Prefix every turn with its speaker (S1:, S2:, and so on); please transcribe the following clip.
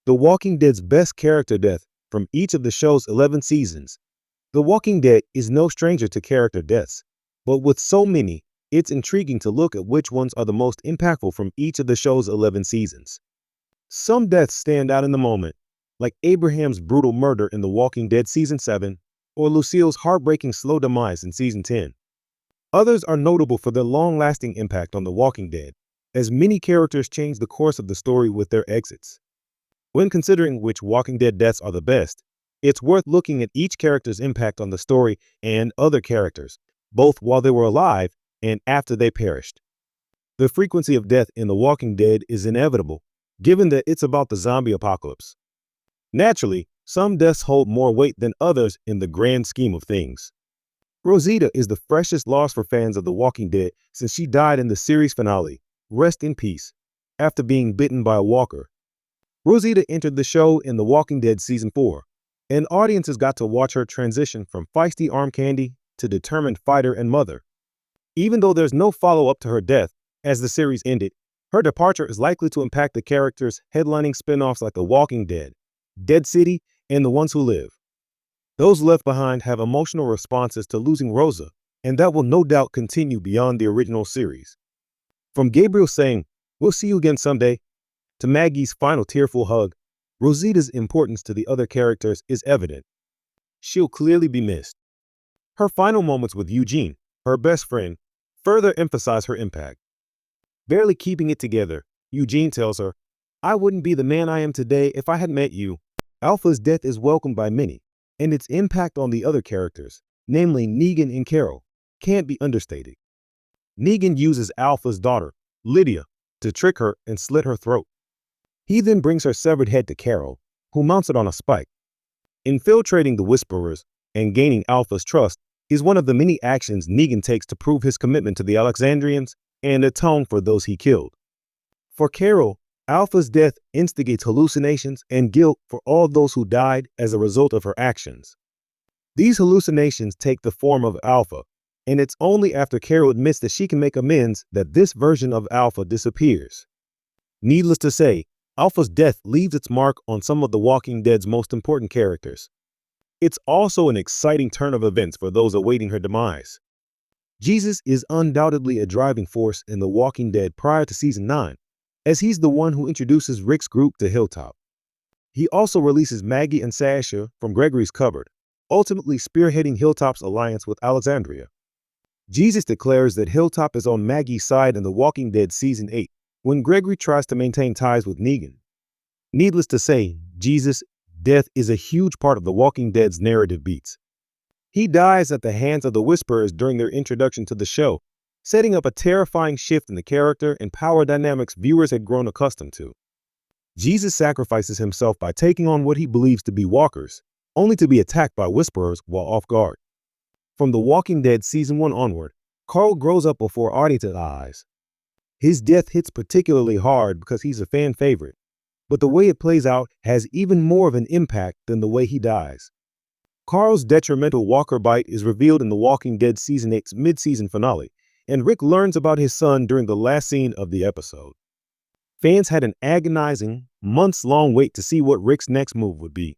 S1: The Walking Dead's best character death from each of the show's 11 seasons. The Walking Dead is no stranger to character deaths, but with so many, it's intriguing to look at which ones are the most impactful from each of the show's 11 seasons. Some deaths stand out in the moment, like Abraham's brutal murder in The Walking Dead Season 7 or Lucille's heartbreaking slow demise in Season 10. Others are notable for their long-lasting impact on The Walking Dead, as many characters change the course of the story with their exits. When considering which Walking Dead deaths are the best, it's worth looking at each character's impact on the story and other characters, both while they were alive and after they perished. The frequency of death in The Walking Dead is inevitable, given that it's about the zombie apocalypse. Naturally, some deaths hold more weight than others in the grand scheme of things. Rosita is the freshest loss for fans of The Walking Dead since she died in the series finale, Rest in Peace, after being bitten by a walker. Rosita entered the show in The Walking Dead Season 4, and audiences got to watch her transition from feisty arm candy to determined fighter and mother. Even though there's no follow-up to her death, as the series ended, her departure is likely to impact the characters headlining spin-offs like The Walking Dead, Dead City, and The Ones Who Live. Those left behind have emotional responses to losing Rosa, and that will no doubt continue beyond the original series. From Gabriel saying, "We'll see you again someday," to Maggie's final tearful hug, Rosita's importance to the other characters is evident. She'll clearly be missed. Her final moments with Eugene, her best friend, further emphasize her impact. Barely keeping it together, Eugene tells her, "I wouldn't be the man I am today if I had met you." Alpha's death is welcomed by many, and its impact on the other characters, namely Negan and Carol, can't be understated. Negan uses Alpha's daughter, Lydia, to trick her and slit her throat. He then brings her severed head to Carol, who mounts it on a spike. Infiltrating the Whisperers and gaining Alpha's trust is one of the many actions Negan takes to prove his commitment to the Alexandrians and atone for those he killed. For Carol, Alpha's death instigates hallucinations and guilt for all those who died as a result of her actions. These hallucinations take the form of Alpha, and it's only after Carol admits that she can make amends that this version of Alpha disappears. Needless to say, Alpha's death leaves its mark on some of The Walking Dead's most important characters. It's also an exciting turn of events for those awaiting her demise. Jesus is undoubtedly a driving force in The Walking Dead prior to Season 9, as he's the one who introduces Rick's group to Hilltop. He also releases Maggie and Sasha from Gregory's cupboard, ultimately spearheading Hilltop's alliance with Alexandria. Jesus declares that Hilltop is on Maggie's side in The Walking Dead Season 8, when Gregory tries to maintain ties with Negan. Needless to say, Jesus' death is a huge part of The Walking Dead's narrative beats. He dies at the hands of the Whisperers during their introduction to the show, setting up a terrifying shift in the character and power dynamics viewers had grown accustomed to. Jesus sacrifices himself by taking on what he believes to be walkers, only to be attacked by Whisperers while off guard. From The Walking Dead Season 1 onward, Carl grows up before audience's eyes. His death hits particularly hard because he's a fan favorite, but the way it plays out has even more of an impact than the way he dies. Carl's detrimental walker bite is revealed in The Walking Dead Season 8's mid-season finale, and Rick learns about his son during the last scene of the episode. Fans had an agonizing, months-long wait to see what Rick's next move would be.